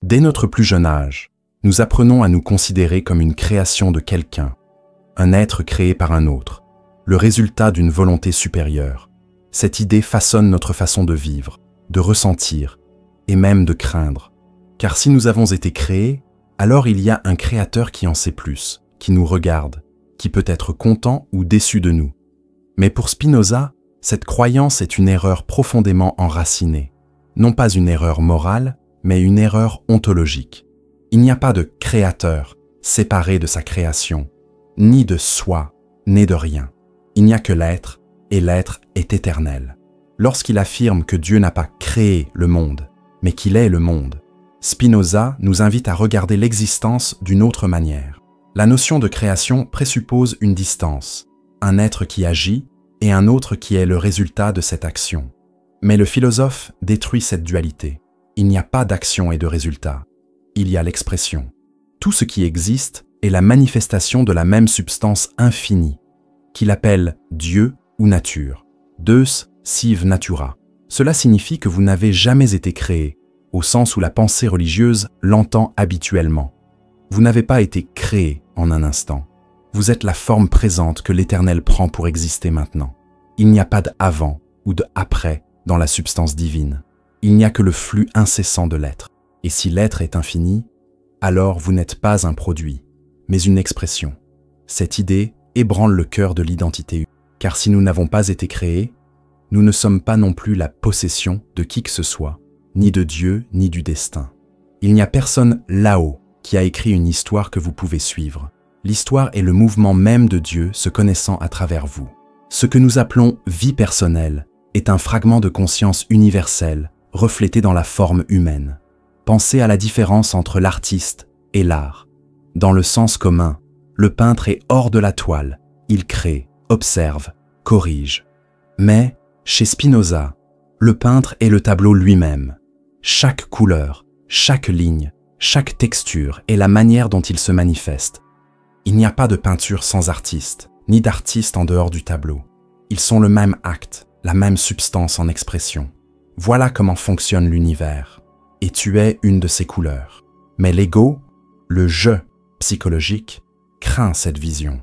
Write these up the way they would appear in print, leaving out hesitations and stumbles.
Dès notre plus jeune âge, nous apprenons à nous considérer comme une création de quelqu'un, un être créé par un autre, le résultat d'une volonté supérieure. Cette idée façonne notre façon de vivre, de ressentir et même de craindre. Car si nous avons été créés, alors il y a un créateur qui en sait plus, qui nous regarde, qui peut être content ou déçu de nous. Mais pour Spinoza, cette croyance est une erreur profondément enracinée. Non pas une erreur morale, mais une erreur ontologique. Il n'y a pas de créateur séparé de sa création, ni de soi né de rien. Il n'y a que l'être, et l'être est éternel. Lorsqu'il affirme que Dieu n'a pas créé le monde, mais qu'il est le monde, Spinoza nous invite à regarder l'existence d'une autre manière. La notion de création présuppose une distance, un être qui agit et un autre qui est le résultat de cette action. Mais le philosophe détruit cette dualité. Il n'y a pas d'action et de résultat. Il y a l'expression. Tout ce qui existe est la manifestation de la même substance infinie, qu'il appelle Dieu ou nature. Deus sive natura. Cela signifie que vous n'avez jamais été créé, au sens où la pensée religieuse l'entend habituellement. Vous n'avez pas été créé en un instant. Vous êtes la forme présente que l'Éternel prend pour exister maintenant. Il n'y a pas d'avant ou de après dans la substance divine. Il n'y a que le flux incessant de l'être. Et si l'être est infini, alors vous n'êtes pas un produit, mais une expression. Cette idée ébranle le cœur de l'identité humaine. Car si nous n'avons pas été créés, nous ne sommes pas non plus la possession de qui que ce soit, ni de Dieu, ni du destin. Il n'y a personne là-haut qui a écrit une histoire que vous pouvez suivre. L'histoire est le mouvement même de Dieu se connaissant à travers vous. Ce que nous appelons vie personnelle est un fragment de conscience universelle reflété dans la forme humaine. Pensez à la différence entre l'artiste et l'art. Dans le sens commun, le peintre est hors de la toile, il crée, observe, corrige. Mais, chez Spinoza, le peintre est le tableau lui-même. Chaque couleur, chaque ligne, chaque texture est la manière dont il se manifeste. Il n'y a pas de peinture sans artiste, ni d'artiste en dehors du tableau. Ils sont le même acte, la même substance en expression. Voilà comment fonctionne l'univers. Et tu es une de ces couleurs. Mais l'ego, le je psychologique, craint cette vision.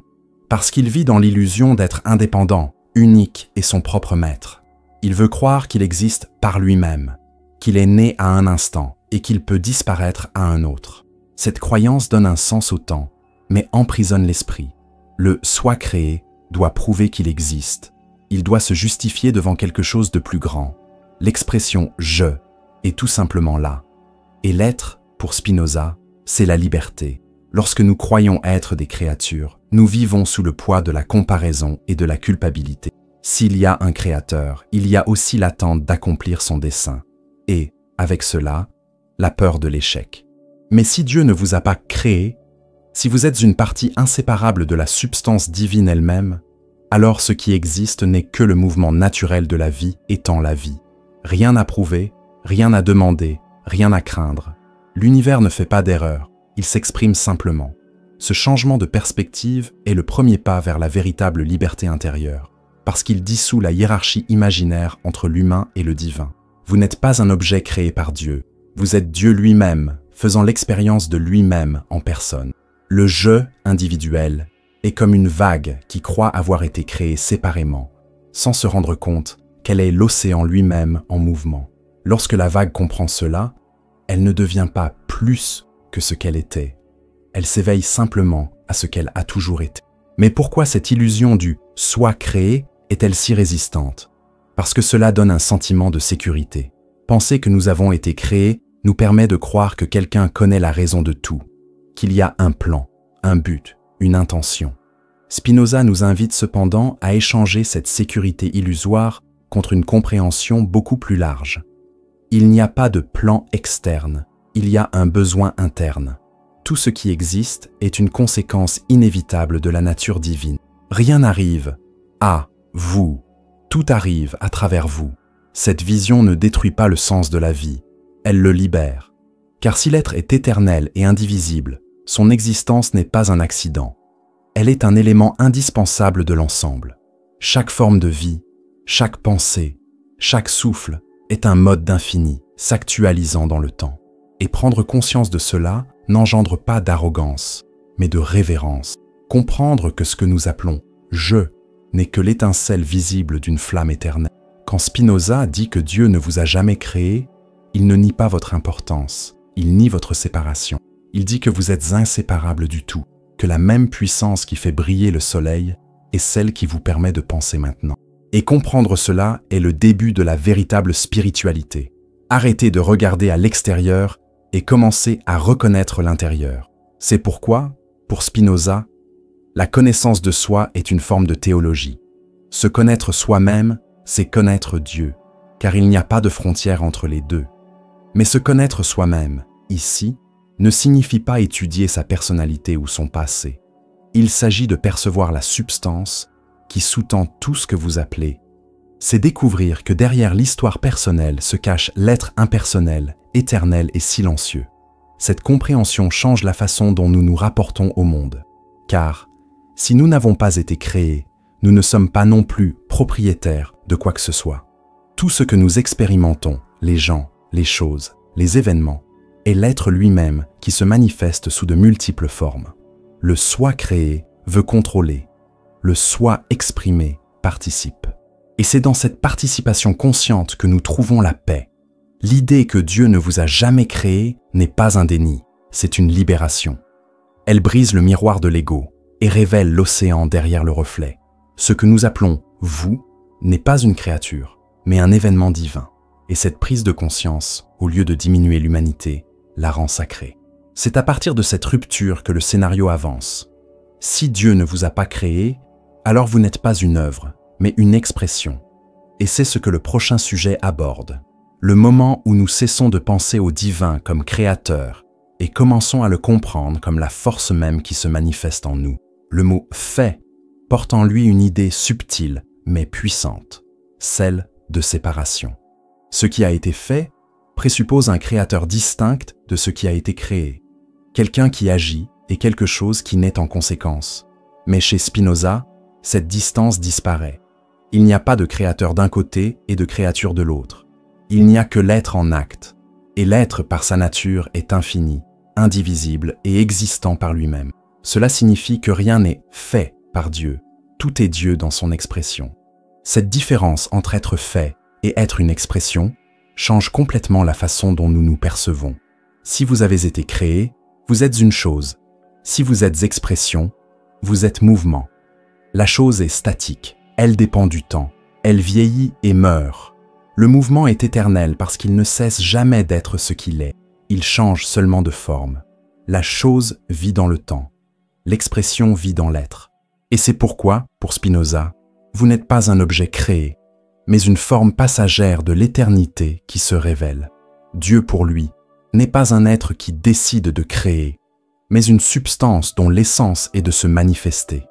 Parce qu'il vit dans l'illusion d'être indépendant, unique et son propre maître. Il veut croire qu'il existe par lui-même, qu'il est né à un instant et qu'il peut disparaître à un autre. Cette croyance donne un sens au temps, mais emprisonne l'esprit. Le « soi créé » doit prouver qu'il existe. Il doit se justifier devant quelque chose de plus grand. L'expression « je » est tout simplement là. Et l'être, pour Spinoza, c'est la liberté. Lorsque nous croyons être des créatures, nous vivons sous le poids de la comparaison et de la culpabilité. S'il y a un créateur, il y a aussi l'attente d'accomplir son dessein. Et, avec cela, la peur de l'échec. Mais si Dieu ne vous a pas créé, si vous êtes une partie inséparable de la substance divine elle-même, alors ce qui existe n'est que le mouvement naturel de la vie étant la vie. Rien à prouver, rien à demander, rien à craindre. L'univers ne fait pas d'erreur, il s'exprime simplement. Ce changement de perspective est le premier pas vers la véritable liberté intérieure, parce qu'il dissout la hiérarchie imaginaire entre l'humain et le divin. Vous n'êtes pas un objet créé par Dieu, vous êtes Dieu lui-même, faisant l'expérience de lui-même en personne. Le « je » individuel est comme une vague qui croit avoir été créée séparément, sans se rendre compte qu'elle est l'océan lui-même en mouvement. Lorsque la vague comprend cela, elle ne devient pas plus que ce qu'elle était. Elle s'éveille simplement à ce qu'elle a toujours été. Mais pourquoi cette illusion du « soi créé » est-elle si résistante? Parce que cela donne un sentiment de sécurité. Penser que nous avons été créés nous permet de croire que quelqu'un connaît la raison de tout, qu'il y a un plan, un but, une intention. Spinoza nous invite cependant à échanger cette sécurité illusoire contre une compréhension beaucoup plus large. Il n'y a pas de plan externe, il y a un besoin interne. Tout ce qui existe est une conséquence inévitable de la nature divine. Rien n'arrive à vous, tout arrive à travers vous. Cette vision ne détruit pas le sens de la vie, elle le libère. Car si l'être est éternel et indivisible, son existence n'est pas un accident. Elle est un élément indispensable de l'ensemble. Chaque forme de vie, chaque pensée, chaque souffle est un mode d'infini, s'actualisant dans le temps. Et prendre conscience de cela n'engendre pas d'arrogance, mais de révérence. Comprendre que ce que nous appelons « je » n'est que l'étincelle visible d'une flamme éternelle. Quand Spinoza dit que Dieu ne vous a jamais créé, il ne nie pas votre importance, il nie votre séparation. Il dit que vous êtes inséparables du tout, que la même puissance qui fait briller le soleil est celle qui vous permet de penser maintenant. Et comprendre cela est le début de la véritable spiritualité. Arrêtez de regarder à l'extérieur et commencez à reconnaître l'intérieur. C'est pourquoi, pour Spinoza, la connaissance de soi est une forme de théologie. Se connaître soi-même, c'est connaître Dieu, car il n'y a pas de frontière entre les deux. Mais se connaître soi-même, ici, ne signifie pas étudier sa personnalité ou son passé. Il s'agit de percevoir la substance qui sous-tend tout ce que vous appelez. C'est découvrir que derrière l'histoire personnelle se cache l'être impersonnel, éternel et silencieux. Cette compréhension change la façon dont nous nous rapportons au monde. Car, si nous n'avons pas été créés, nous ne sommes pas non plus propriétaires de quoi que ce soit. Tout ce que nous expérimentons, les gens, les choses, les événements, est l'être lui-même qui se manifeste sous de multiples formes. Le soi créé veut contrôler, le soi exprimé participe. Et c'est dans cette participation consciente que nous trouvons la paix. L'idée que Dieu ne vous a jamais créé n'est pas un déni, c'est une libération. Elle brise le miroir de l'ego et révèle l'océan derrière le reflet. Ce que nous appelons « vous » n'est pas une créature, mais un événement divin. Et cette prise de conscience, au lieu de diminuer l'humanité, la rend sacrée. C'est à partir de cette rupture que le scénario avance. Si Dieu ne vous a pas créé, alors vous n'êtes pas une œuvre, mais une expression. Et c'est ce que le prochain sujet aborde. Le moment où nous cessons de penser au divin comme créateur et commençons à le comprendre comme la force même qui se manifeste en nous. Le mot « fait » porte en lui une idée subtile mais puissante, celle de séparation. Ce qui a été fait présuppose un créateur distinct de ce qui a été créé, quelqu'un qui agit et quelque chose qui naît en conséquence. Mais chez Spinoza, cette distance disparaît. Il n'y a pas de créateur d'un côté et de créature de l'autre. Il n'y a que l'être en acte, et l'être par sa nature est infini, indivisible et existant par lui-même. Cela signifie que rien n'est fait par Dieu, tout est Dieu dans son expression. Cette différence entre être fait et être une expression change complètement la façon dont nous nous percevons. Si vous avez été créé, vous êtes une chose. Si vous êtes expression, vous êtes mouvement. La chose est statique, elle dépend du temps, elle vieillit et meurt. Le mouvement est éternel parce qu'il ne cesse jamais d'être ce qu'il est. Il change seulement de forme. La chose vit dans le temps. L'expression vit dans l'être. Et c'est pourquoi, pour Spinoza, vous n'êtes pas un objet créé, mais une forme passagère de l'éternité qui se révèle. Dieu, pour lui, n'est pas un être qui décide de créer, mais une substance dont l'essence est de se manifester.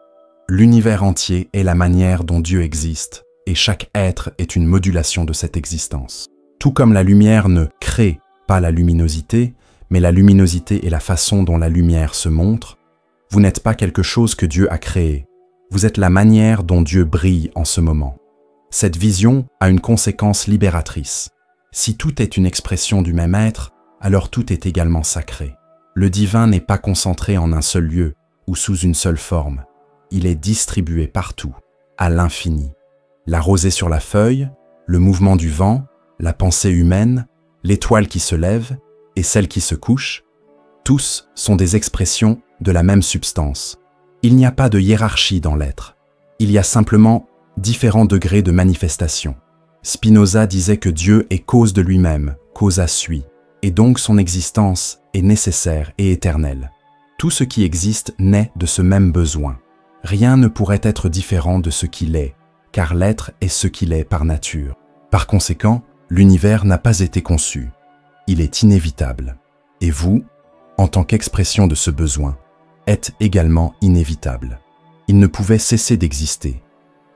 L'univers entier est la manière dont Dieu existe, et chaque être est une modulation de cette existence. Tout comme la lumière ne crée pas la luminosité, mais la luminosité est la façon dont la lumière se montre, vous n'êtes pas quelque chose que Dieu a créé, vous êtes la manière dont Dieu brille en ce moment. Cette vision a une conséquence libératrice. Si tout est une expression du même être, alors tout est également sacré. Le divin n'est pas concentré en un seul lieu ou sous une seule forme. Il est distribué partout, à l'infini. La rosée sur la feuille, le mouvement du vent, la pensée humaine, l'étoile qui se lève et celle qui se couche, tous sont des expressions de la même substance. Il n'y a pas de hiérarchie dans l'être. Il y a simplement différents degrés de manifestation. Spinoza disait que Dieu est cause de lui-même, causa sui, et donc son existence est nécessaire et éternelle. Tout ce qui existe naît de ce même besoin. Rien ne pourrait être différent de ce qu'il est, car l'être est ce qu'il est par nature. Par conséquent, l'univers n'a pas été conçu. Il est inévitable. Et vous, en tant qu'expression de ce besoin, êtes également inévitable. Il ne pouvait cesser d'exister,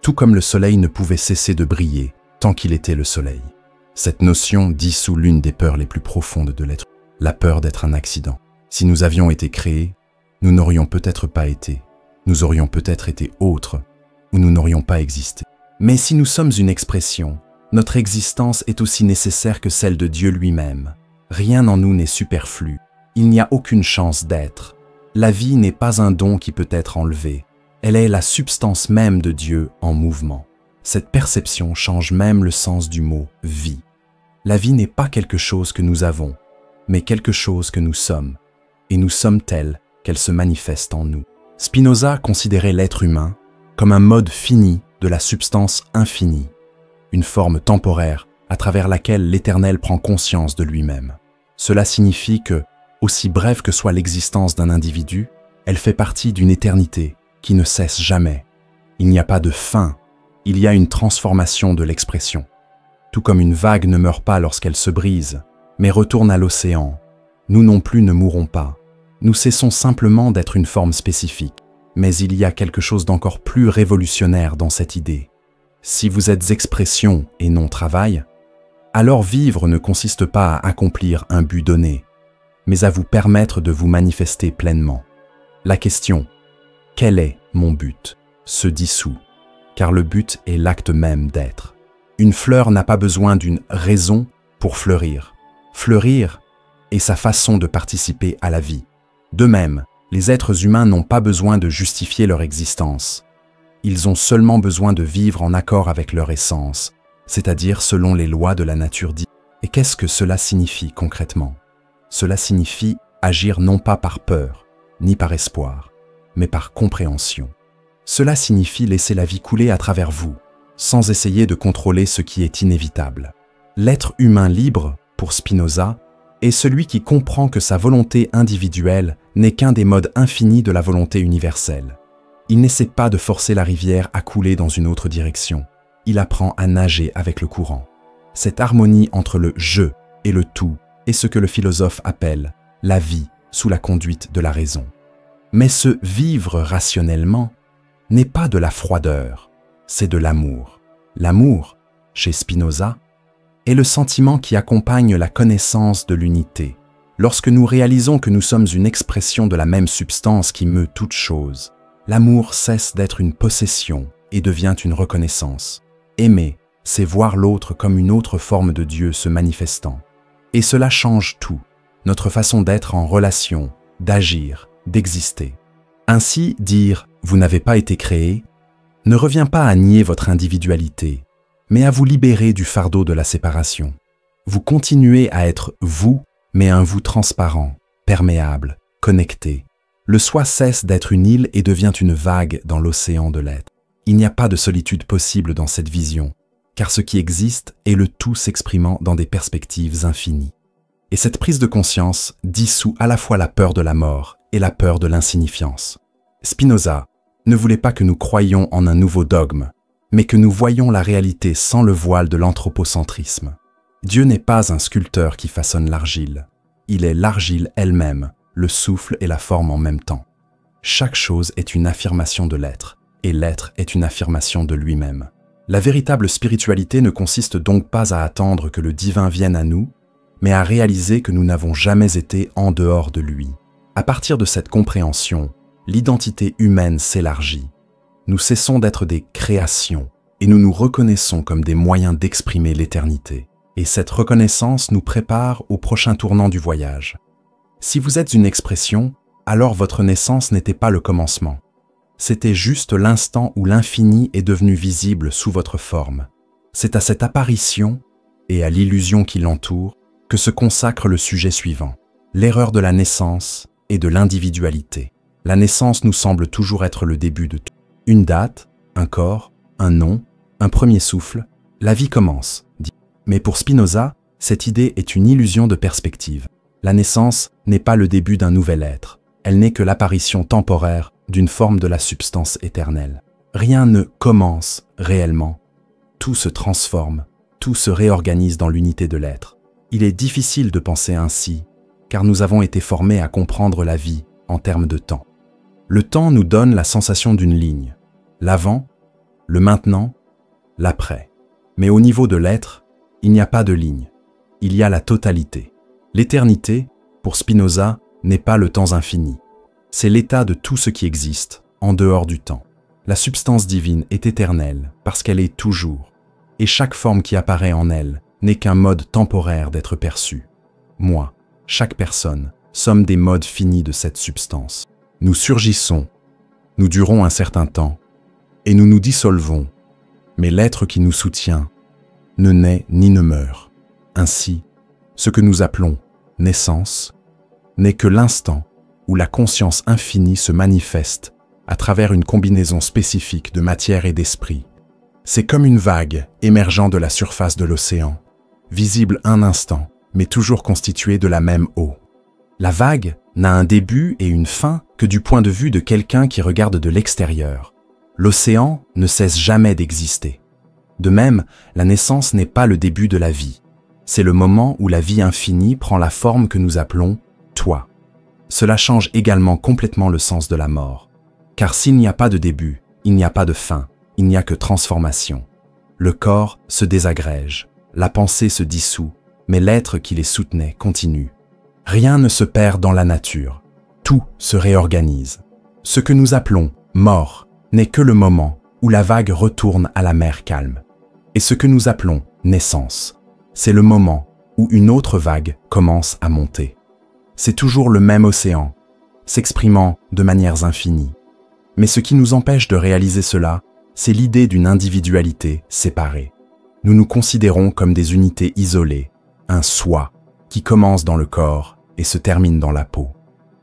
tout comme le soleil ne pouvait cesser de briller tant qu'il était le soleil. Cette notion dissout l'une des peurs les plus profondes de l'être, la peur d'être un accident. Si nous avions été créés, nous n'aurions peut-être pas été, nous aurions peut-être été autres, ou nous n'aurions pas existé. Mais si nous sommes une expression, notre existence est aussi nécessaire que celle de Dieu lui-même. Rien en nous n'est superflu. Il n'y a aucune chance d'être. La vie n'est pas un don qui peut être enlevé. Elle est la substance même de Dieu en mouvement. Cette perception change même le sens du mot « vie ». La vie n'est pas quelque chose que nous avons, mais quelque chose que nous sommes. Et nous sommes tels qu'elle se manifeste en nous. Spinoza considérait l'être humain comme un mode fini de la substance infinie, une forme temporaire à travers laquelle l'Éternel prend conscience de lui-même. Cela signifie que, aussi brève que soit l'existence d'un individu, elle fait partie d'une éternité qui ne cesse jamais. Il n'y a pas de fin, il y a une transformation de l'expression. Tout comme une vague ne meurt pas lorsqu'elle se brise, mais retourne à l'océan, nous non plus ne mourrons pas. Nous cessons simplement d'être une forme spécifique, mais il y a quelque chose d'encore plus révolutionnaire dans cette idée. Si vous êtes expression et non travail, alors vivre ne consiste pas à accomplir un but donné, mais à vous permettre de vous manifester pleinement. La question « Quel est mon but ?» se dissout, car le but est l'acte même d'être. Une fleur n'a pas besoin d'une raison pour fleurir. Fleurir est sa façon de participer à la vie. De même, les êtres humains n'ont pas besoin de justifier leur existence. Ils ont seulement besoin de vivre en accord avec leur essence, c'est-à-dire selon les lois de la nature divine. Et qu'est-ce que cela signifie concrètement? Cela signifie agir non pas par peur, ni par espoir, mais par compréhension. Cela signifie laisser la vie couler à travers vous, sans essayer de contrôler ce qui est inévitable. L'être humain libre, pour Spinoza, est celui qui comprend que sa volonté individuelle n'est qu'un des modes infinis de la volonté universelle. Il n'essaie pas de forcer la rivière à couler dans une autre direction. Il apprend à nager avec le courant. Cette harmonie entre le « je » et le « tout » est ce que le philosophe appelle la vie sous la conduite de la raison. Mais ce vivre rationnellement n'est pas de la froideur, c'est de l'amour. L'amour, chez Spinoza, est le sentiment qui accompagne la connaissance de l'unité. Lorsque nous réalisons que nous sommes une expression de la même substance qui meut toute chose, l'amour cesse d'être une possession et devient une reconnaissance. Aimer, c'est voir l'autre comme une autre forme de Dieu se manifestant. Et cela change tout, notre façon d'être en relation, d'agir, d'exister. Ainsi, dire « vous n'avez pas été créé » ne revient pas à nier votre individualité, mais à vous libérer du fardeau de la séparation. Vous continuez à être vous, mais un vous transparent, perméable, connecté. Le soi cesse d'être une île et devient une vague dans l'océan de l'être. Il n'y a pas de solitude possible dans cette vision, car ce qui existe est le tout s'exprimant dans des perspectives infinies. Et cette prise de conscience dissout à la fois la peur de la mort et la peur de l'insignifiance. Spinoza ne voulait pas que nous croyions en un nouveau dogme, mais que nous voyions la réalité sans le voile de l'anthropocentrisme. Dieu n'est pas un sculpteur qui façonne l'argile. Il est l'argile elle-même, le souffle et la forme en même temps. Chaque chose est une affirmation de l'être, et l'être est une affirmation de lui-même. La véritable spiritualité ne consiste donc pas à attendre que le divin vienne à nous, mais à réaliser que nous n'avons jamais été en dehors de lui. À partir de cette compréhension, l'identité humaine s'élargit. Nous cessons d'être des créations et nous nous reconnaissons comme des moyens d'exprimer l'éternité. Et cette reconnaissance nous prépare au prochain tournant du voyage. Si vous êtes une expression, alors votre naissance n'était pas le commencement. C'était juste l'instant où l'infini est devenu visible sous votre forme. C'est à cette apparition et à l'illusion qui l'entoure que se consacre le sujet suivant, l'erreur de la naissance et de l'individualité. La naissance nous semble toujours être le début de tout. Une date, un corps, un nom, un premier souffle, la vie commence, dit. Mais pour Spinoza, cette idée est une illusion de perspective. La naissance n'est pas le début d'un nouvel être, elle n'est que l'apparition temporaire d'une forme de la substance éternelle. Rien ne commence réellement, tout se transforme, tout se réorganise dans l'unité de l'être. Il est difficile de penser ainsi, car nous avons été formés à comprendre la vie en termes de temps. Le temps nous donne la sensation d'une ligne, l'avant, le maintenant, l'après. Mais au niveau de l'être, il n'y a pas de ligne, il y a la totalité. L'éternité, pour Spinoza, n'est pas le temps infini. C'est l'état de tout ce qui existe, en dehors du temps. La substance divine est éternelle parce qu'elle est toujours, et chaque forme qui apparaît en elle n'est qu'un mode temporaire d'être perçu. moi, chaque personne, sommes des modes finis de cette substance. Nous surgissons, nous durons un certain temps, et nous nous dissolvons, mais l'être qui nous soutient ne naît ni ne meurt. Ainsi, ce que nous appelons naissance n'est que l'instant où la conscience infinie se manifeste à travers une combinaison spécifique de matière et d'esprit. C'est comme une vague émergeant de la surface de l'océan, visible un instant, mais toujours constituée de la même eau. La vague n'a un début et une fin que du point de vue de quelqu'un qui regarde de l'extérieur. L'océan ne cesse jamais d'exister. De même, la naissance n'est pas le début de la vie. C'est le moment où la vie infinie prend la forme que nous appelons « toi ». Cela change également complètement le sens de la mort. Car s'il n'y a pas de début, il n'y a pas de fin, il n'y a que transformation. Le corps se désagrège, la pensée se dissout, mais l'être qui les soutenait continue. Rien ne se perd dans la nature, tout se réorganise. Ce que nous appelons mort n'est que le moment où la vague retourne à la mer calme. Et ce que nous appelons naissance, c'est le moment où une autre vague commence à monter. C'est toujours le même océan, s'exprimant de manières infinies. Mais ce qui nous empêche de réaliser cela, c'est l'idée d'une individualité séparée. Nous nous considérons comme des unités isolées, un soi, qui commence dans le corps et se termine dans la peau.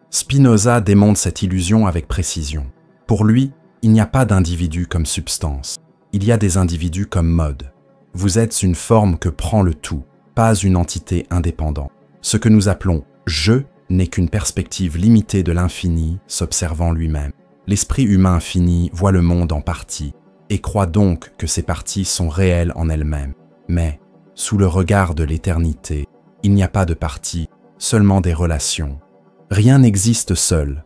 Spinoza démontre cette illusion avec précision. Pour lui, il n'y a pas d'individu comme substance, il y a des individus comme mode. Vous êtes une forme que prend le tout, pas une entité indépendante. Ce que nous appelons « je » n'est qu'une perspective limitée de l'infini s'observant lui-même. L'esprit humain infini voit le monde en partie et croit donc que ces parties sont réelles en elles-mêmes. Mais, sous le regard de l'éternité, il n'y a pas de parties, seulement des relations. Rien n'existe seul.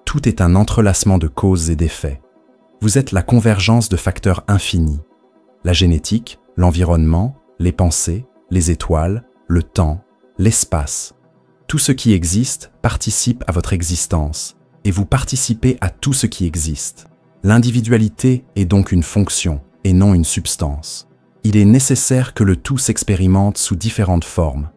Tout est un entrelacement de causes et d'effets. Vous êtes la convergence de facteurs infinis. La génétique, l'environnement, les pensées, les étoiles, le temps, l'espace. Tout ce qui existe participe à votre existence et vous participez à tout ce qui existe. L'individualité est donc une fonction et non une substance. Il est nécessaire que le tout s'expérimente sous différentes formes,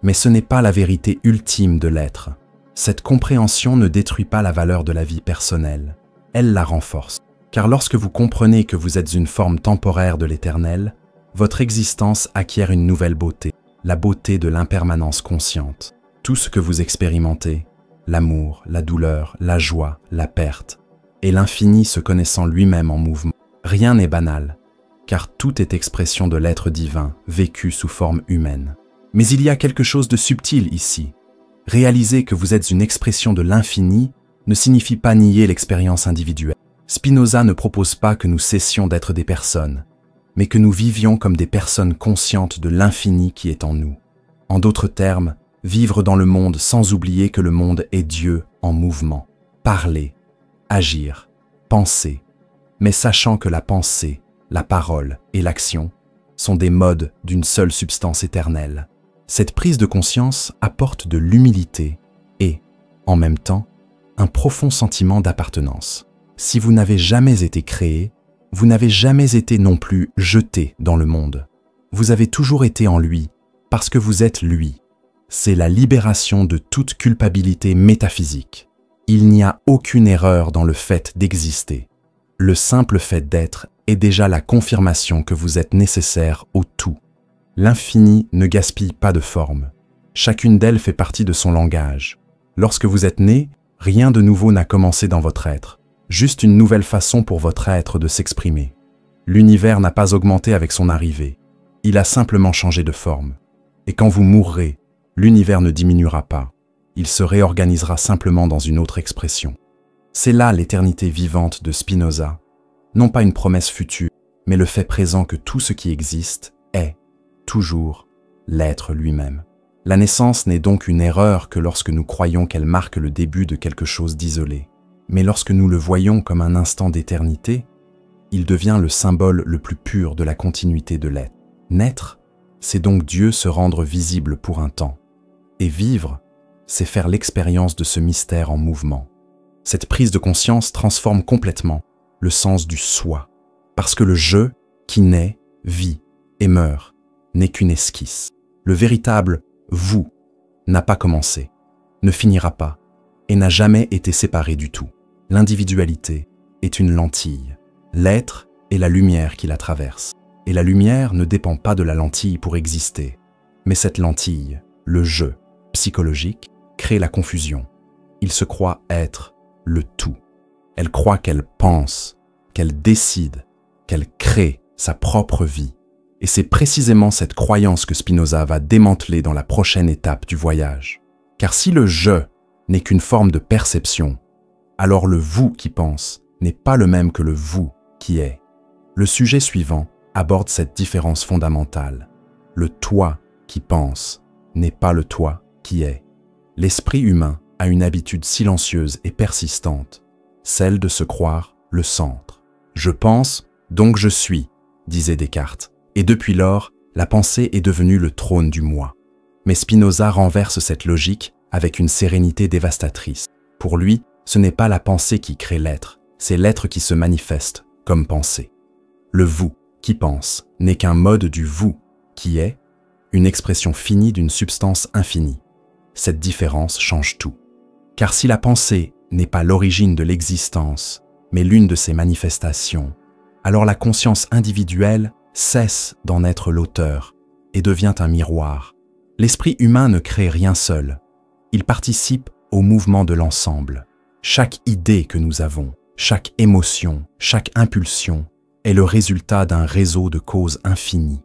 mais ce n'est pas la vérité ultime de l'être. Cette compréhension ne détruit pas la valeur de la vie personnelle, elle la renforce. Car lorsque vous comprenez que vous êtes une forme temporaire de l'éternel, votre existence acquiert une nouvelle beauté, la beauté de l'impermanence consciente. Tout ce que vous expérimentez, l'amour, la douleur, la joie, la perte, et l'infini se connaissant lui-même en mouvement. Rien n'est banal, car tout est expression de l'être divin, vécu sous forme humaine. Mais il y a quelque chose de subtil ici. Réaliser que vous êtes une expression de l'infini ne signifie pas nier l'expérience individuelle. Spinoza ne propose pas que nous cessions d'être des personnes, mais que nous vivions comme des personnes conscientes de l'infini qui est en nous. En d'autres termes, vivre dans le monde sans oublier que le monde est Dieu en mouvement. Parler, agir, penser, mais sachant que la pensée, la parole et l'action sont des modes d'une seule substance éternelle. Cette prise de conscience apporte de l'humilité et, en même temps, un profond sentiment d'appartenance. Si vous n'avez jamais été créé, vous n'avez jamais été non plus jeté dans le monde. Vous avez toujours été en lui, parce que vous êtes lui. C'est la libération de toute culpabilité métaphysique. Il n'y a aucune erreur dans le fait d'exister. Le simple fait d'être est déjà la confirmation que vous êtes nécessaire au tout. L'infini ne gaspille pas de forme. Chacune d'elles fait partie de son langage. Lorsque vous êtes né, rien de nouveau n'a commencé dans votre être. Juste une nouvelle façon pour votre être de s'exprimer. L'univers n'a pas augmenté avec son arrivée. Il a simplement changé de forme. Et quand vous mourrez, l'univers ne diminuera pas. Il se réorganisera simplement dans une autre expression. C'est là l'éternité vivante de Spinoza. Non pas une promesse future, mais le fait présent que tout ce qui existe est, toujours, l'être lui-même. La naissance n'est donc une erreur que lorsque nous croyons qu'elle marque le début de quelque chose d'isolé. Mais lorsque nous le voyons comme un instant d'éternité, il devient le symbole le plus pur de la continuité de l'être. Naître, c'est donc Dieu se rendre visible pour un temps. Et vivre, c'est faire l'expérience de ce mystère en mouvement. Cette prise de conscience transforme complètement le sens du soi, parce que le « je » qui naît, vit et meurt n'est qu'une esquisse. Le véritable « vous » n'a pas commencé, ne finira pas, et n'a jamais été séparé du tout. L'individualité est une lentille. L'être est la lumière qui la traverse. Et la lumière ne dépend pas de la lentille pour exister. Mais cette lentille, le jeu psychologique, crée la confusion. Il se croit être le tout. Elle croit qu'elle pense, qu'elle décide, qu'elle crée sa propre vie. Et c'est précisément cette croyance que Spinoza va démanteler dans la prochaine étape du voyage. Car si le « je » n'est qu'une forme de perception, alors le « vous » qui pense n'est pas le même que le « vous » qui est. Le sujet suivant aborde cette différence fondamentale. Le « toi » qui pense n'est pas le « toi » qui est. L'esprit humain a une habitude silencieuse et persistante, celle de se croire le centre. « Je pense, donc je suis », disait Descartes. Et depuis lors, la pensée est devenue le trône du moi. Mais Spinoza renverse cette logique avec une sérénité dévastatrice. Pour lui, ce n'est pas la pensée qui crée l'être, c'est l'être qui se manifeste comme pensée. Le « vous » qui pense n'est qu'un mode du « vous » qui est une expression finie d'une substance infinie. Cette différence change tout. Car si la pensée n'est pas l'origine de l'existence, mais l'une de ses manifestations, alors la conscience individuelle cesse d'en être l'auteur et devient un miroir. L'esprit humain ne crée rien seul. Il participe au mouvement de l'ensemble. Chaque idée que nous avons, chaque émotion, chaque impulsion est le résultat d'un réseau de causes infinies.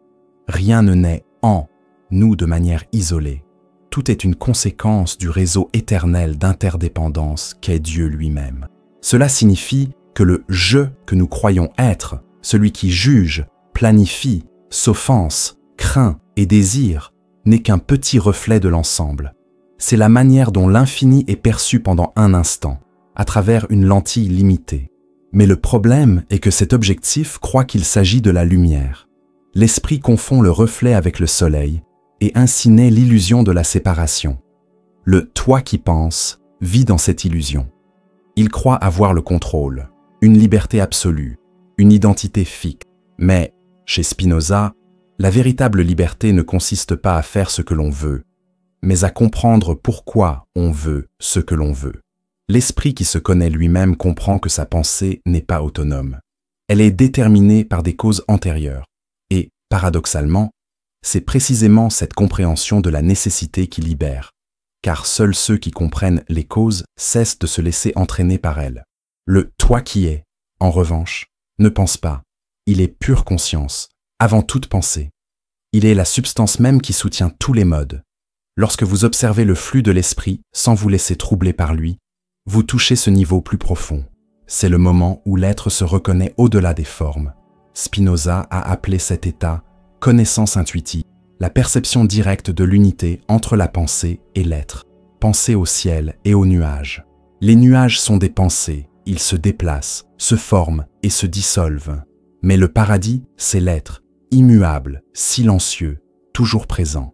Rien ne naît en nous de manière isolée. Tout est une conséquence du réseau éternel d'interdépendance qu'est Dieu lui-même. Cela signifie que le « je » que nous croyons être, celui qui juge, planifie, s'offense, craint et désire, n'est qu'un petit reflet de l'ensemble. C'est la manière dont l'infini est perçu pendant un instant, à travers une lentille limitée. Mais le problème est que cet objectif croit qu'il s'agit de la lumière. L'esprit confond le reflet avec le soleil et ainsi naît l'illusion de la séparation. Le « toi qui pense » vit dans cette illusion. Il croit avoir le contrôle, une liberté absolue, une identité fixe. Mais, chez Spinoza, la véritable liberté ne consiste pas à faire ce que l'on veut, mais à comprendre pourquoi on veut ce que l'on veut. L'esprit qui se connaît lui-même comprend que sa pensée n'est pas autonome. Elle est déterminée par des causes antérieures. Et, paradoxalement, c'est précisément cette compréhension de la nécessité qui libère, car seuls ceux qui comprennent les causes cessent de se laisser entraîner par elles. Le « toi qui es », en revanche, ne pense pas. Il est pure conscience, avant toute pensée. Il est la substance même qui soutient tous les modes. Lorsque vous observez le flux de l'esprit sans vous laisser troubler par lui, vous touchez ce niveau plus profond. C'est le moment où l'être se reconnaît au-delà des formes. Spinoza a appelé cet état « connaissance intuitive », la perception directe de l'unité entre la pensée et l'être. Pensez au ciel et aux nuages. Les nuages sont des pensées, ils se déplacent, se forment et se dissolvent. Mais le paradis, c'est l'être, immuable, silencieux, toujours présent.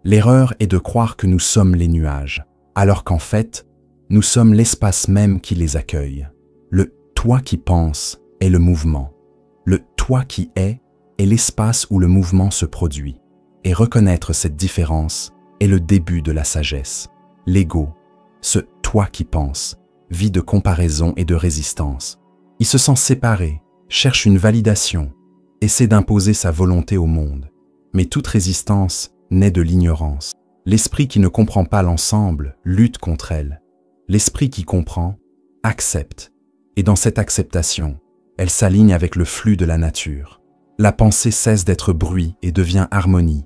L'erreur est de croire que nous sommes les nuages, alors qu'en fait, nous sommes l'espace même qui les accueille. Le « toi qui pense » est le mouvement. Le « toi qui est » est l'espace où le mouvement se produit. Et reconnaître cette différence est le début de la sagesse. L'ego, ce « toi qui pense », vit de comparaison et de résistance. Il se sent séparé, cherche une validation, essaie d'imposer sa volonté au monde. Mais toute résistance naît de l'ignorance. L'esprit qui ne comprend pas l'ensemble lutte contre elle. L'esprit qui comprend accepte. Et dans cette acceptation, elle s'aligne avec le flux de la nature. La pensée cesse d'être bruit et devient harmonie.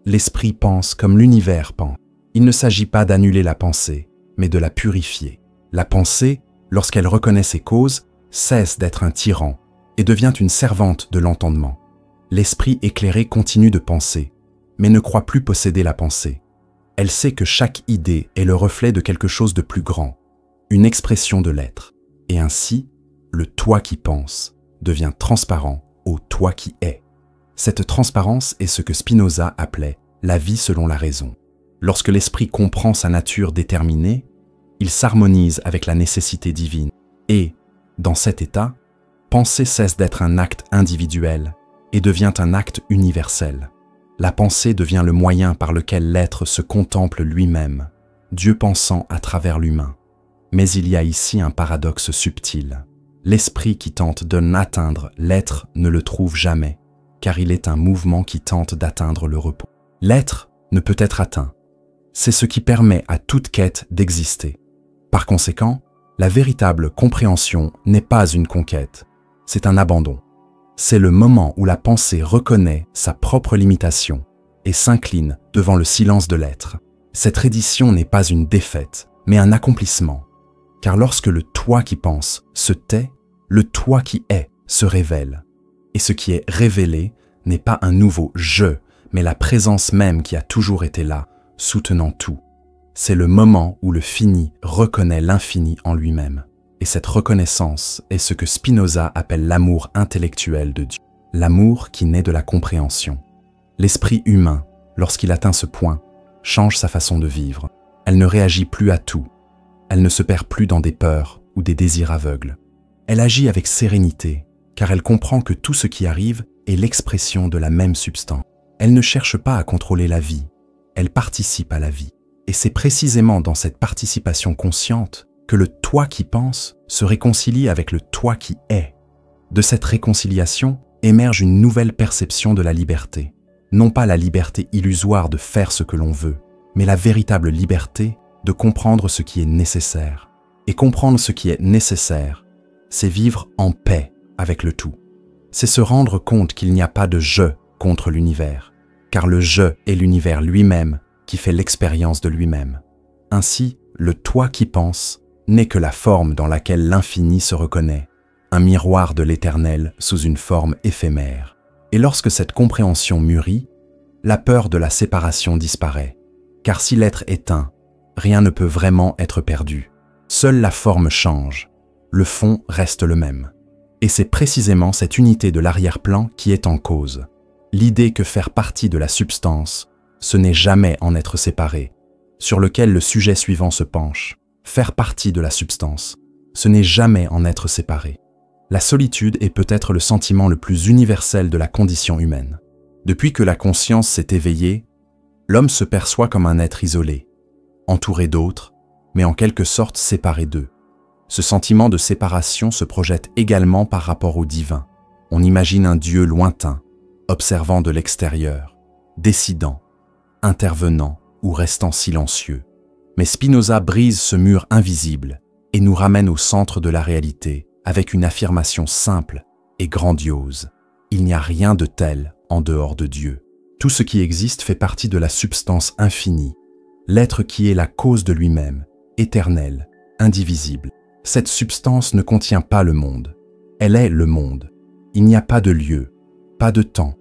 L'esprit pense comme l'univers pense. Il ne s'agit pas d'annuler la pensée, mais de la purifier. La pensée, lorsqu'elle reconnaît ses causes, cesse d'être un tyran et devient une servante de l'entendement. L'esprit éclairé continue de penser, mais ne croit plus posséder la pensée. Elle sait que chaque idée est le reflet de quelque chose de plus grand, une expression de l'être. Et ainsi, le « toi qui pense » devient transparent au « toi qui est ». Cette transparence est ce que Spinoza appelait la vie selon la raison. Lorsque l'esprit comprend sa nature déterminée, il s'harmonise avec la nécessité divine. Et, dans cet état, penser cesse d'être un acte individuel et devient un acte universel. La pensée devient le moyen par lequel l'être se contemple lui-même, Dieu pensant à travers l'humain. Mais il y a ici un paradoxe subtil. L'esprit qui tente de l'atteindre, l'être ne le trouve jamais, car il est un mouvement qui tente d'atteindre le repos. L'être ne peut être atteint. C'est ce qui permet à toute quête d'exister. Par conséquent, la véritable compréhension n'est pas une conquête, c'est un abandon. C'est le moment où la pensée reconnaît sa propre limitation et s'incline devant le silence de l'être. Cette reddition n'est pas une défaite, mais un accomplissement. Car lorsque le toi qui pense se tait, le toi qui est se révèle. Et ce qui est révélé n'est pas un nouveau « je », mais la présence même qui a toujours été là, soutenant tout. C'est le moment où le fini reconnaît l'infini en lui-même. Et cette reconnaissance est ce que Spinoza appelle l'amour intellectuel de Dieu. L'amour qui naît de la compréhension. L'esprit humain, lorsqu'il atteint ce point, change sa façon de vivre. Elle ne réagit plus à tout. Elle ne se perd plus dans des peurs ou des désirs aveugles. Elle agit avec sérénité, car elle comprend que tout ce qui arrive est l'expression de la même substance. Elle ne cherche pas à contrôler la vie, elle participe à la vie. Et c'est précisément dans cette participation consciente que le toi qui pense se réconcilie avec le toi qui est. De cette réconciliation émerge une nouvelle perception de la liberté. Non pas la liberté illusoire de faire ce que l'on veut, mais la véritable liberté de comprendre ce qui est nécessaire. Et comprendre ce qui est nécessaire, c'est vivre en paix avec le tout. C'est se rendre compte qu'il n'y a pas de « je » contre l'univers, car le « je » est l'univers lui-même qui fait l'expérience de lui-même. Ainsi, le toi qui pense n'est que la forme dans laquelle l'infini se reconnaît, un miroir de l'éternel sous une forme éphémère. Et lorsque cette compréhension mûrit, la peur de la séparation disparaît, car si l'être est un, rien ne peut vraiment être perdu. Seule la forme change, le fond reste le même. Et c'est précisément cette unité de l'arrière-plan qui est en cause. L'idée que faire partie de la substance, ce n'est jamais en être séparé, sur lequel le sujet suivant se penche. Faire partie de la substance, ce n'est jamais en être séparé. La solitude est peut-être le sentiment le plus universel de la condition humaine. Depuis que la conscience s'est éveillée, l'homme se perçoit comme un être isolé, entouré d'autres, mais en quelque sorte séparé d'eux. Ce sentiment de séparation se projette également par rapport au divin. On imagine un Dieu lointain, observant de l'extérieur, décidant, intervenant ou restant silencieux. Mais Spinoza brise ce mur invisible et nous ramène au centre de la réalité avec une affirmation simple et grandiose. Il n'y a rien de tel en dehors de Dieu. Tout ce qui existe fait partie de la substance infinie, l'être qui est la cause de lui-même, éternel, indivisible. Cette substance ne contient pas le monde. Elle est le monde. Il n'y a pas de lieu, pas de temps,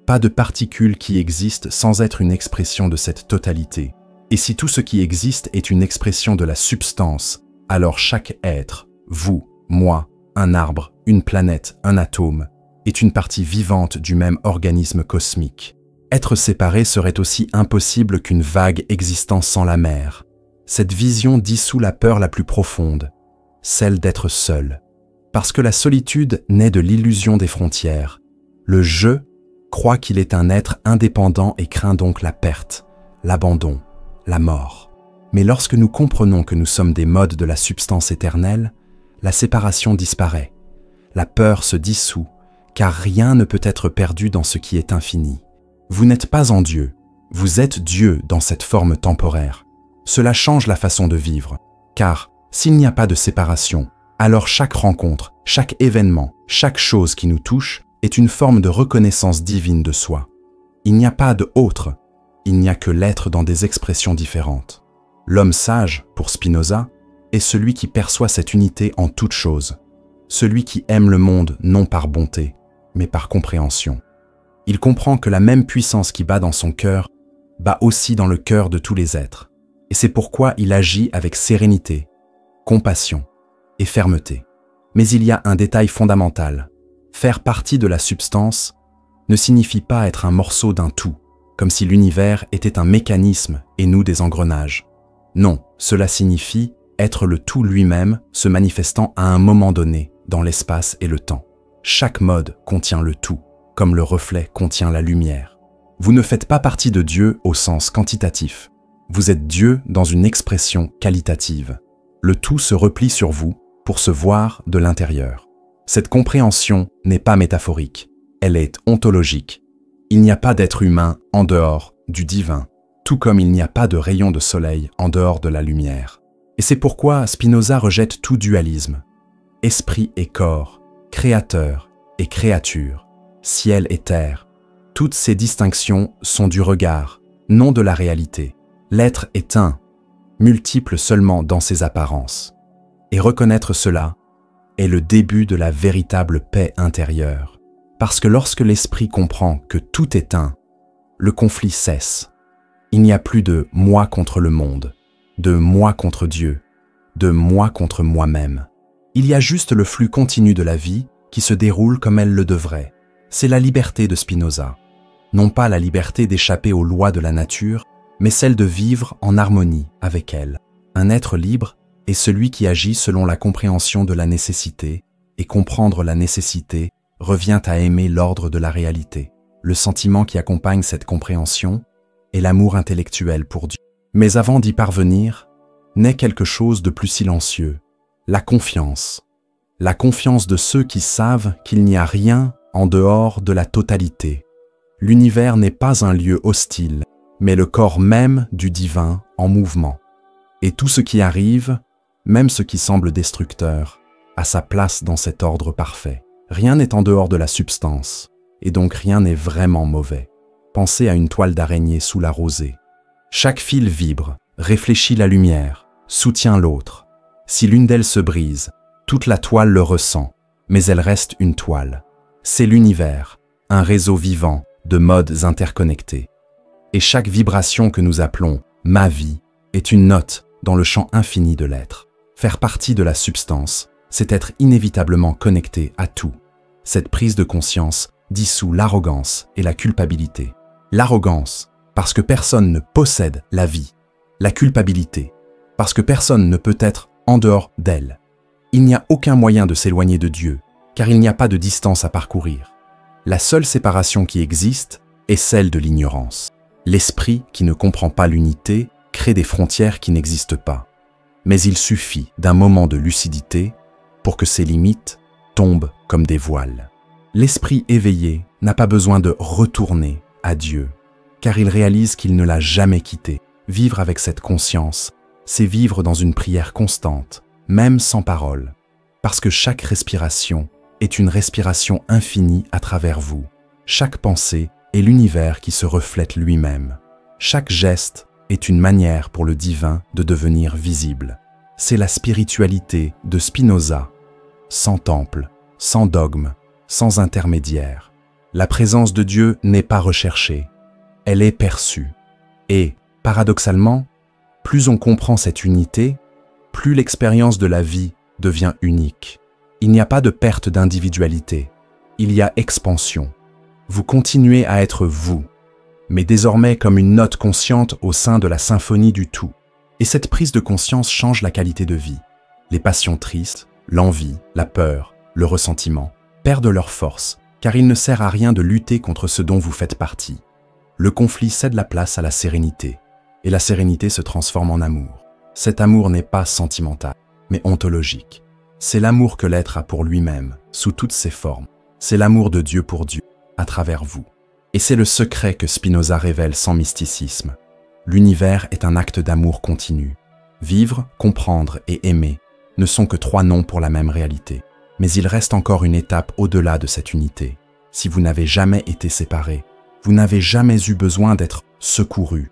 pas de particules qui existent sans être une expression de cette totalité. Et si tout ce qui existe est une expression de la substance, alors chaque être, vous, moi, un arbre, une planète, un atome, est une partie vivante du même organisme cosmique. Être séparé serait aussi impossible qu'une vague existant sans la mer. Cette vision dissout la peur la plus profonde, celle d'être seul. Parce que la solitude naît de l'illusion des frontières. Le « je » croit qu'il est un être indépendant et craint donc la perte, l'abandon, la mort. Mais lorsque nous comprenons que nous sommes des modes de la substance éternelle, la séparation disparaît. La peur se dissout, car rien ne peut être perdu dans ce qui est infini. Vous n'êtes pas en Dieu, vous êtes Dieu dans cette forme temporaire. Cela change la façon de vivre, car s'il n'y a pas de séparation, alors chaque rencontre, chaque événement, chaque chose qui nous touche est une forme de reconnaissance divine de soi. Il n'y a pas de autre, il n'y a que l'être dans des expressions différentes. L'homme sage, pour Spinoza, est celui qui perçoit cette unité en toute chose, celui qui aime le monde non par bonté, mais par compréhension. Il comprend que la même puissance qui bat dans son cœur bat aussi dans le cœur de tous les êtres, et c'est pourquoi il agit avec sérénité, compassion et fermeté. Mais il y a un détail fondamental. Faire partie de la substance ne signifie pas être un morceau d'un tout, comme si l'univers était un mécanisme et nous des engrenages. Non, cela signifie être le tout lui-même se manifestant à un moment donné dans l'espace et le temps. Chaque mode contient le tout, comme le reflet contient la lumière. Vous ne faites pas partie de Dieu au sens quantitatif. Vous êtes Dieu dans une expression qualitative. Le tout se replie sur vous pour se voir de l'intérieur. Cette compréhension n'est pas métaphorique, elle est ontologique. Il n'y a pas d'être humain en dehors du divin, tout comme il n'y a pas de rayon de soleil en dehors de la lumière. Et c'est pourquoi Spinoza rejette tout dualisme. Esprit et corps, créateur et créature, ciel et terre. Toutes ces distinctions sont du regard, non de la réalité. L'être est un, multiple seulement dans ses apparences. Et reconnaître cela est le début de la véritable paix intérieure. Parce que lorsque l'esprit comprend que tout est un, le conflit cesse. Il n'y a plus de moi contre le monde, de moi contre Dieu, de moi contre moi-même. Il y a juste le flux continu de la vie qui se déroule comme elle le devrait. C'est la liberté de Spinoza. Non pas la liberté d'échapper aux lois de la nature, mais celle de vivre en harmonie avec elle. Un être libre est celui qui agit selon la compréhension de la nécessité, et comprendre la nécessité revient à aimer l'ordre de la réalité. Le sentiment qui accompagne cette compréhension est l'amour intellectuel pour Dieu. Mais avant d'y parvenir, naît quelque chose de plus silencieux, la confiance. La confiance de ceux qui savent qu'il n'y a rien en dehors de la totalité. L'univers n'est pas un lieu hostile, mais le corps même du divin en mouvement. Et tout ce qui arrive, même ce qui semble destructeur, a sa place dans cet ordre parfait. Rien n'est en dehors de la substance, et donc rien n'est vraiment mauvais. Pensez à une toile d'araignée sous la rosée. Chaque fil vibre, réfléchit la lumière, soutient l'autre. Si l'une d'elles se brise, toute la toile le ressent, mais elle reste une toile. C'est l'univers, un réseau vivant de modes interconnectés. Et chaque vibration que nous appelons « ma vie » est une note dans le champ infini de l'être. Faire partie de la substance, c'est être inévitablement connecté à tout. Cette prise de conscience dissout l'arrogance et la culpabilité. L'arrogance, parce que personne ne possède la vie. La culpabilité, parce que personne ne peut être en dehors d'elle. Il n'y a aucun moyen de s'éloigner de Dieu, car il n'y a pas de distance à parcourir. La seule séparation qui existe est celle de l'ignorance. L'esprit qui ne comprend pas l'unité crée des frontières qui n'existent pas. Mais il suffit d'un moment de lucidité pour que ces limites tombent comme des voiles. L'esprit éveillé n'a pas besoin de retourner à Dieu, car il réalise qu'il ne l'a jamais quitté. Vivre avec cette conscience, c'est vivre dans une prière constante, même sans parole, parce que chaque respiration est une respiration infinie à travers vous. Chaque pensée est l'univers qui se reflète lui-même. Chaque geste est une manière pour le divin de devenir visible. C'est la spiritualité de Spinoza, sans temple, sans dogme, sans intermédiaire. La présence de Dieu n'est pas recherchée, elle est perçue. Et, paradoxalement, plus on comprend cette unité, plus l'expérience de la vie devient unique. Il n'y a pas de perte d'individualité, il y a expansion. Vous continuez à être vous, mais désormais comme une note consciente au sein de la symphonie du tout. Et cette prise de conscience change la qualité de vie. Les passions tristes, l'envie, la peur, le ressentiment perdent leur force, car il ne sert à rien de lutter contre ce dont vous faites partie. Le conflit cède la place à la sérénité, et la sérénité se transforme en amour. Cet amour n'est pas sentimental, mais ontologique. C'est l'amour que l'être a pour lui-même, sous toutes ses formes. C'est l'amour de Dieu pour Dieu, à travers vous. Et c'est le secret que Spinoza révèle sans mysticisme. L'univers est un acte d'amour continu. Vivre, comprendre et aimer ne sont que trois noms pour la même réalité. Mais il reste encore une étape au-delà de cette unité. Si vous n'avez jamais été séparés, vous n'avez jamais eu besoin d'être secourus.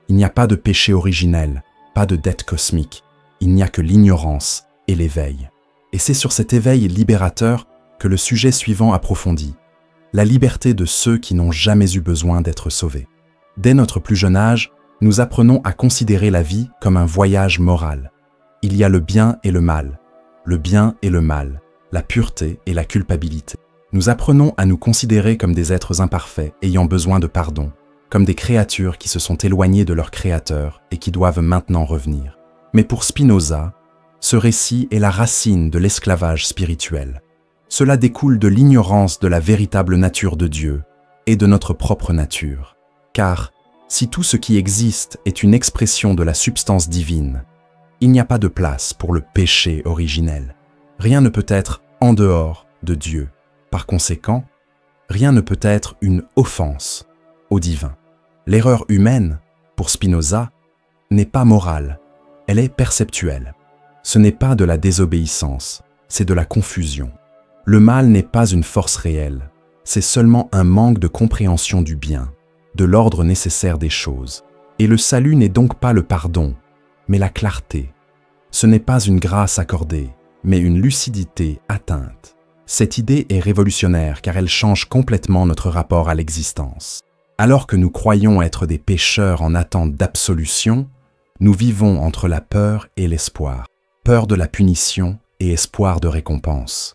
Il n'y a pas de péché originel, pas de dette cosmique. Il n'y a que l'ignorance et l'éveil. Et c'est sur cet éveil libérateur que le sujet suivant approfondit. La liberté de ceux qui n'ont jamais eu besoin d'être sauvés. Dès notre plus jeune âge, nous apprenons à considérer la vie comme un voyage moral. Il y a le bien et le mal, la pureté et la culpabilité. Nous apprenons à nous considérer comme des êtres imparfaits ayant besoin de pardon, comme des créatures qui se sont éloignées de leur créateur et qui doivent maintenant revenir. Mais pour Spinoza, ce récit est la racine de l'esclavage spirituel. Cela découle de l'ignorance de la véritable nature de Dieu et de notre propre nature. Car si tout ce qui existe est une expression de la substance divine, il n'y a pas de place pour le péché originel. Rien ne peut être en dehors de Dieu. Par conséquent, rien ne peut être une offense au divin. L'erreur humaine, pour Spinoza, n'est pas morale, elle est perceptuelle. Ce n'est pas de la désobéissance, c'est de la confusion. Le mal n'est pas une force réelle, c'est seulement un manque de compréhension du bien, de l'ordre nécessaire des choses. Et le salut n'est donc pas le pardon, mais la clarté. Ce n'est pas une grâce accordée, mais une lucidité atteinte. Cette idée est révolutionnaire car elle change complètement notre rapport à l'existence. Alors que nous croyons être des pécheurs en attente d'absolution, nous vivons entre la peur et l'espoir. Peur de la punition et espoir de récompense.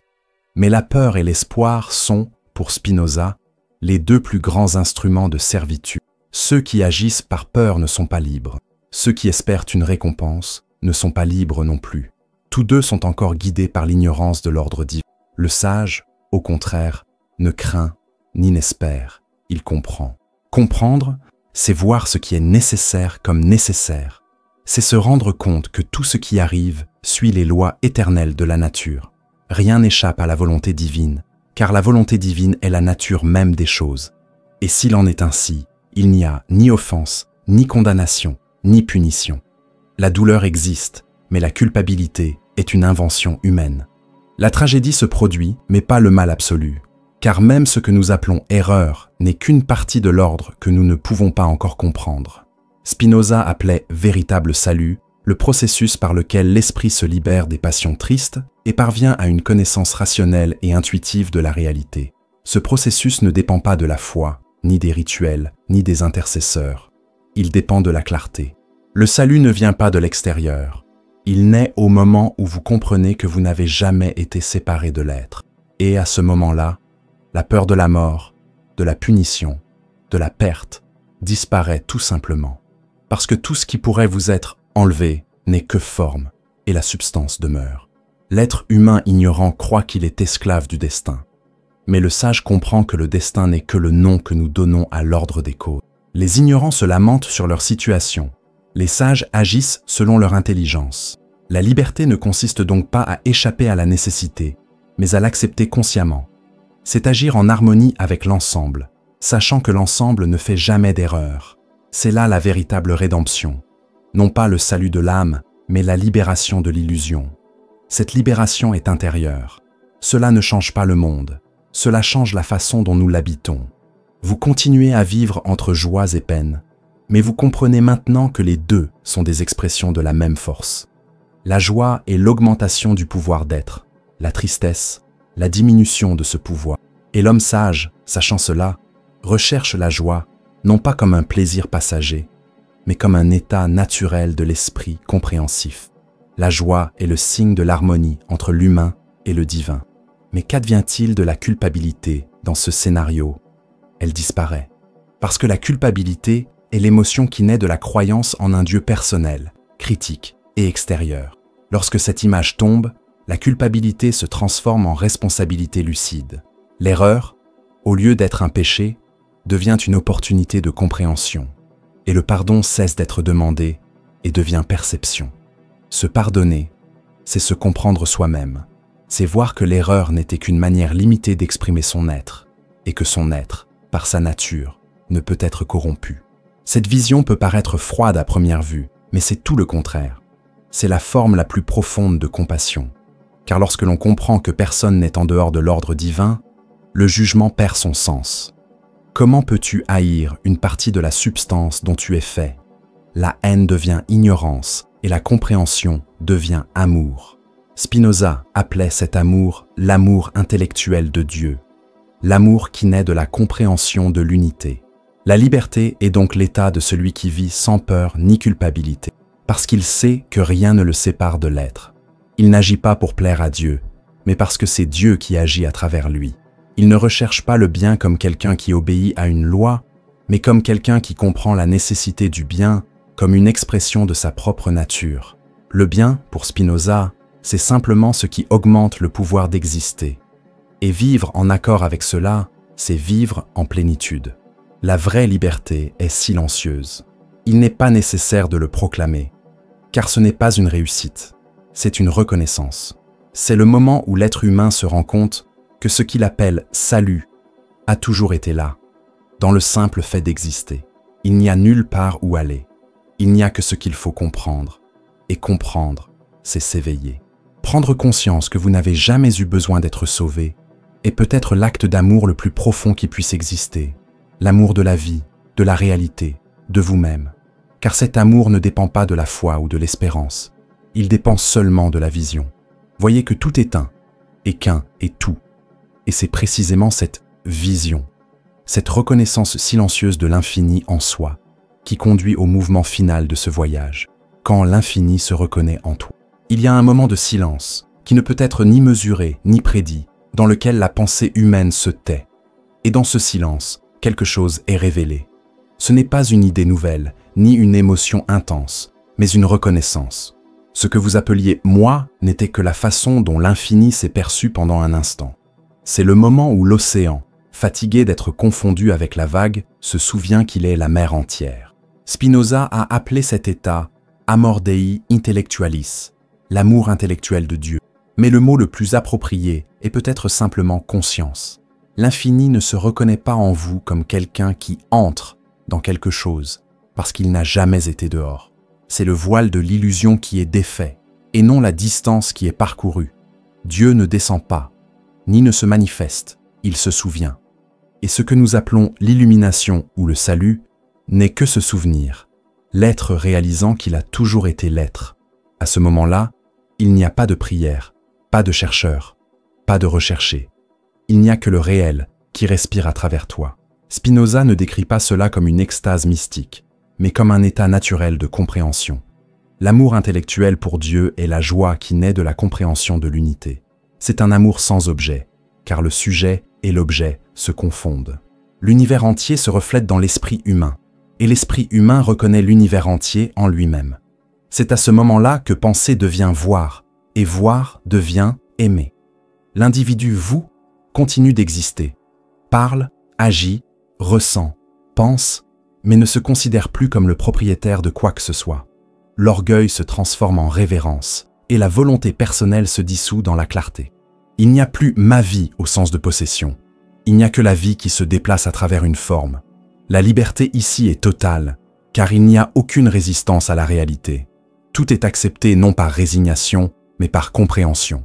Mais la peur et l'espoir sont, pour Spinoza, les deux plus grands instruments de servitude. Ceux qui agissent par peur ne sont pas libres. Ceux qui espèrent une récompense ne sont pas libres non plus. Tous deux sont encore guidés par l'ignorance de l'ordre divin. Le sage, au contraire, ne craint ni n'espère, il comprend. Comprendre, c'est voir ce qui est nécessaire comme nécessaire. C'est se rendre compte que tout ce qui arrive suit les lois éternelles de la nature. Rien n'échappe à la volonté divine, car la volonté divine est la nature même des choses. Et s'il en est ainsi, il n'y a ni offense, ni condamnation, ni punition. La douleur existe, mais la culpabilité est une invention humaine. La tragédie se produit, mais pas le mal absolu, car même ce que nous appelons erreur n'est qu'une partie de l'ordre que nous ne pouvons pas encore comprendre. Spinoza appelait véritable salut le processus par lequel l'esprit se libère des passions tristes et parvient à une connaissance rationnelle et intuitive de la réalité. Ce processus ne dépend pas de la foi, ni des rituels, ni des intercesseurs. Il dépend de la clarté. Le salut ne vient pas de l'extérieur. Il naît au moment où vous comprenez que vous n'avez jamais été séparé de l'être. Et à ce moment-là, la peur de la mort, de la punition, de la perte disparaît tout simplement. Parce que tout ce qui pourrait vous être enlevé n'est que forme, et la substance demeure. L'être humain ignorant croit qu'il est esclave du destin. Mais le sage comprend que le destin n'est que le nom que nous donnons à l'ordre des causes. Les ignorants se lamentent sur leur situation. Les sages agissent selon leur intelligence. La liberté ne consiste donc pas à échapper à la nécessité, mais à l'accepter consciemment. C'est agir en harmonie avec l'ensemble, sachant que l'ensemble ne fait jamais d'erreur. C'est là la véritable rédemption. Non pas le salut de l'âme, mais la libération de l'illusion. Cette libération est intérieure. Cela ne change pas le monde. Cela change la façon dont nous l'habitons. Vous continuez à vivre entre joies et peines, mais vous comprenez maintenant que les deux sont des expressions de la même force. La joie est l'augmentation du pouvoir d'être, la tristesse, la diminution de ce pouvoir. Et l'homme sage, sachant cela, recherche la joie, non pas comme un plaisir passager, mais comme un état naturel de l'esprit compréhensif. La joie est le signe de l'harmonie entre l'humain et le divin. Mais qu'advient-il de la culpabilité dans ce scénario? Elle disparaît. Parce que la culpabilité est l'émotion qui naît de la croyance en un Dieu personnel, critique et extérieur. Lorsque cette image tombe, la culpabilité se transforme en responsabilité lucide. L'erreur, au lieu d'être un péché, devient une opportunité de compréhension. Et le pardon cesse d'être demandé et devient perception. Se pardonner, c'est se comprendre soi-même. C'est voir que l'erreur n'était qu'une manière limitée d'exprimer son être, et que son être, par sa nature, ne peut être corrompu. Cette vision peut paraître froide à première vue, mais c'est tout le contraire. C'est la forme la plus profonde de compassion. Car lorsque l'on comprend que personne n'est en dehors de l'ordre divin, le jugement perd son sens. Comment peux-tu haïr une partie de la substance dont tu es fait? La haine devient ignorance et la compréhension devient amour. Spinoza appelait cet amour l'amour intellectuel de Dieu, l'amour qui naît de la compréhension de l'unité. La liberté est donc l'état de celui qui vit sans peur ni culpabilité, parce qu'il sait que rien ne le sépare de l'être. Il n'agit pas pour plaire à Dieu, mais parce que c'est Dieu qui agit à travers lui. Il ne recherche pas le bien comme quelqu'un qui obéit à une loi, mais comme quelqu'un qui comprend la nécessité du bien comme une expression de sa propre nature. Le bien, pour Spinoza, c'est simplement ce qui augmente le pouvoir d'exister. Et vivre en accord avec cela, c'est vivre en plénitude. La vraie liberté est silencieuse. Il n'est pas nécessaire de le proclamer, car ce n'est pas une réussite, c'est une reconnaissance. C'est le moment où l'être humain se rend compte que ce qu'il appelle « salut » a toujours été là, dans le simple fait d'exister. Il n'y a nulle part où aller. Il n'y a que ce qu'il faut comprendre. Et comprendre, c'est s'éveiller. Prendre conscience que vous n'avez jamais eu besoin d'être sauvé est peut-être l'acte d'amour le plus profond qui puisse exister. L'amour de la vie, de la réalité, de vous-même. Car cet amour ne dépend pas de la foi ou de l'espérance. Il dépend seulement de la vision. Voyez que tout est un, et qu'un est tout. Et c'est précisément cette vision, cette reconnaissance silencieuse de l'infini en soi, qui conduit au mouvement final de ce voyage, quand l'infini se reconnaît en toi. Il y a un moment de silence, qui ne peut être ni mesuré, ni prédit, dans lequel la pensée humaine se tait. Et dans ce silence, quelque chose est révélé. Ce n'est pas une idée nouvelle, ni une émotion intense, mais une reconnaissance. Ce que vous appeliez « moi » n'était que la façon dont l'infini s'est perçu pendant un instant. C'est le moment où l'océan, fatigué d'être confondu avec la vague, se souvient qu'il est la mer entière. Spinoza a appelé cet état « amor Dei intellectualis », l'amour intellectuel de Dieu. Mais le mot le plus approprié est peut-être simplement conscience. L'infini ne se reconnaît pas en vous comme quelqu'un qui entre dans quelque chose, parce qu'il n'a jamais été dehors. C'est le voile de l'illusion qui est défait, et non la distance qui est parcourue. Dieu ne descend pas, ni ne se manifeste, il se souvient. Et ce que nous appelons l'illumination ou le salut n'est que ce souvenir, l'être réalisant qu'il a toujours été l'être. À ce moment-là, il n'y a pas de prière, pas de chercheur, pas de recherché. Il n'y a que le réel qui respire à travers toi. Spinoza ne décrit pas cela comme une extase mystique, mais comme un état naturel de compréhension. L'amour intellectuel pour Dieu est la joie qui naît de la compréhension de l'unité. C'est un amour sans objet, car le sujet et l'objet se confondent. L'univers entier se reflète dans l'esprit humain, et l'esprit humain reconnaît l'univers entier en lui-même. C'est à ce moment-là que penser devient voir, et voir devient aimer. L'individu vous continue d'exister, parle, agit, ressent, pense, mais ne se considère plus comme le propriétaire de quoi que ce soit. L'orgueil se transforme en révérence, et la volonté personnelle se dissout dans la clarté. Il n'y a plus ma vie au sens de possession. Il n'y a que la vie qui se déplace à travers une forme. La liberté ici est totale, car il n'y a aucune résistance à la réalité. Tout est accepté non par résignation, mais par compréhension.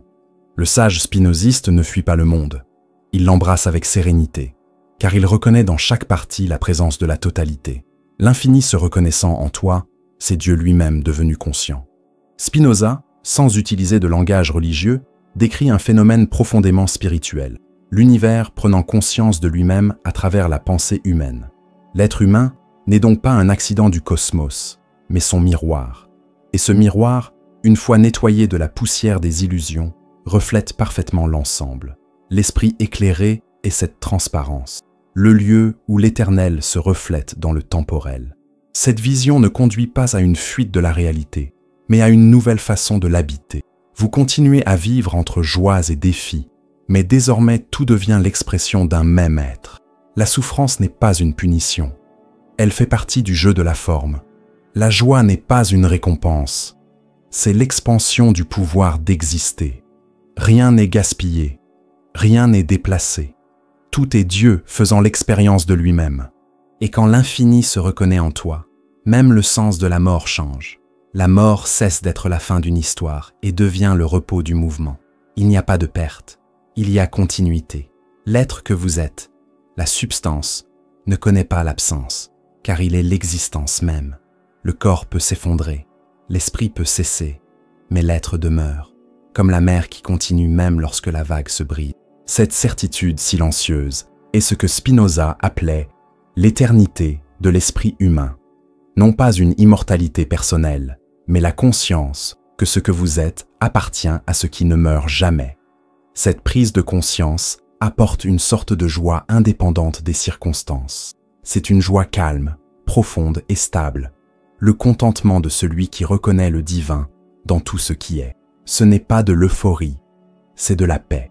Le sage spinoziste ne fuit pas le monde. Il l'embrasse avec sérénité, car il reconnaît dans chaque partie la présence de la totalité. L'infini se reconnaissant en toi, c'est Dieu lui-même devenu conscient. Spinoza, sans utiliser de langage religieux, décrit un phénomène profondément spirituel, l'univers prenant conscience de lui-même à travers la pensée humaine. L'être humain n'est donc pas un accident du cosmos, mais son miroir. Et ce miroir, une fois nettoyé de la poussière des illusions, reflète parfaitement l'ensemble. L'esprit éclairé est cette transparence, le lieu où l'éternel se reflète dans le temporel. Cette vision ne conduit pas à une fuite de la réalité, mais à une nouvelle façon de l'habiter. Vous continuez à vivre entre joies et défis, mais désormais tout devient l'expression d'un même être. La souffrance n'est pas une punition. Elle fait partie du jeu de la forme. La joie n'est pas une récompense. C'est l'expansion du pouvoir d'exister. Rien n'est gaspillé. Rien n'est déplacé. Tout est Dieu faisant l'expérience de lui-même. Et quand l'infini se reconnaît en toi, même le sens de la mort change. La mort cesse d'être la fin d'une histoire et devient le repos du mouvement. Il n'y a pas de perte, il y a continuité. L'être que vous êtes, la substance, ne connaît pas l'absence, car il est l'existence même. Le corps peut s'effondrer, l'esprit peut cesser, mais l'être demeure, comme la mer qui continue même lorsque la vague se brise. Cette certitude silencieuse est ce que Spinoza appelait l'éternité de l'esprit humain. Non pas une immortalité personnelle, mais la conscience que ce que vous êtes appartient à ce qui ne meurt jamais. Cette prise de conscience apporte une sorte de joie indépendante des circonstances. C'est une joie calme, profonde et stable, le contentement de celui qui reconnaît le divin dans tout ce qui est. Ce n'est pas de l'euphorie, c'est de la paix.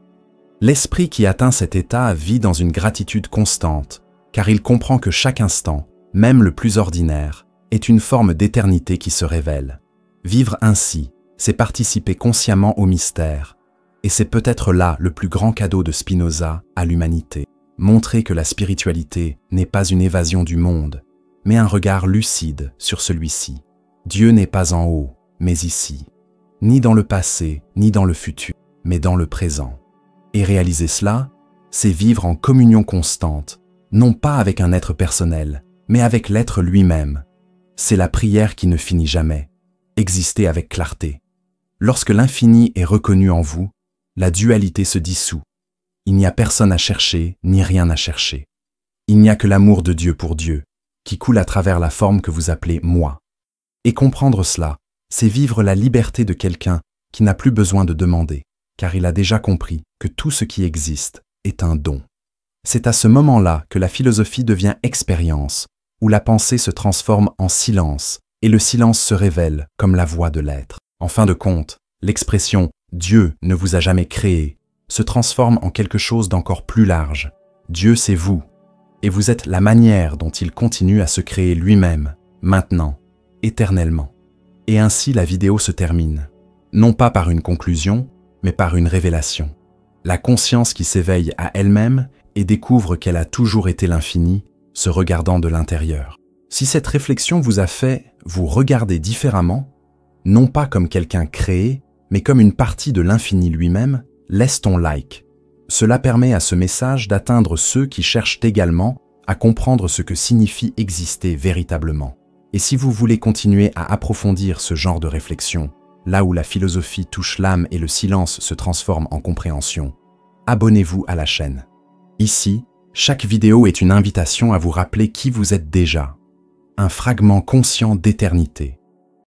L'esprit qui atteint cet état vit dans une gratitude constante, car il comprend que chaque instant, même le plus ordinaire, est une forme d'éternité qui se révèle. Vivre ainsi, c'est participer consciemment au mystère, et c'est peut-être là le plus grand cadeau de Spinoza à l'humanité. Montrer que la spiritualité n'est pas une évasion du monde, mais un regard lucide sur celui-ci. Dieu n'est pas en haut, mais ici, ni dans le passé, ni dans le futur, mais dans le présent. Et réaliser cela, c'est vivre en communion constante, non pas avec un être personnel, mais avec l'être lui-même. C'est la prière qui ne finit jamais. Exister avec clarté. Lorsque l'infini est reconnu en vous, la dualité se dissout. Il n'y a personne à chercher, ni rien à chercher. Il n'y a que l'amour de Dieu pour Dieu, qui coule à travers la forme que vous appelez « moi ». Et comprendre cela, c'est vivre la liberté de quelqu'un qui n'a plus besoin de demander, car il a déjà compris que tout ce qui existe est un don. C'est à ce moment-là que la philosophie devient expérience, où la pensée se transforme en silence, et le silence se révèle comme la voix de l'être. En fin de compte, l'expression « Dieu ne vous a jamais créé » se transforme en quelque chose d'encore plus large. Dieu, c'est vous, et vous êtes la manière dont il continue à se créer lui-même, maintenant, éternellement. Et ainsi la vidéo se termine, non pas par une conclusion, mais par une révélation. La conscience qui s'éveille à elle-même et découvre qu'elle a toujours été l'infini, se regardant de l'intérieur. Si cette réflexion vous a fait vous regarder différemment, non pas comme quelqu'un créé, mais comme une partie de l'infini lui-même, laisse ton like. Cela permet à ce message d'atteindre ceux qui cherchent également à comprendre ce que signifie exister véritablement. Et si vous voulez continuer à approfondir ce genre de réflexion, là où la philosophie touche l'âme et le silence se transforme en compréhension, abonnez-vous à la chaîne. Ici, chaque vidéo est une invitation à vous rappeler qui vous êtes déjà, un fragment conscient d'éternité.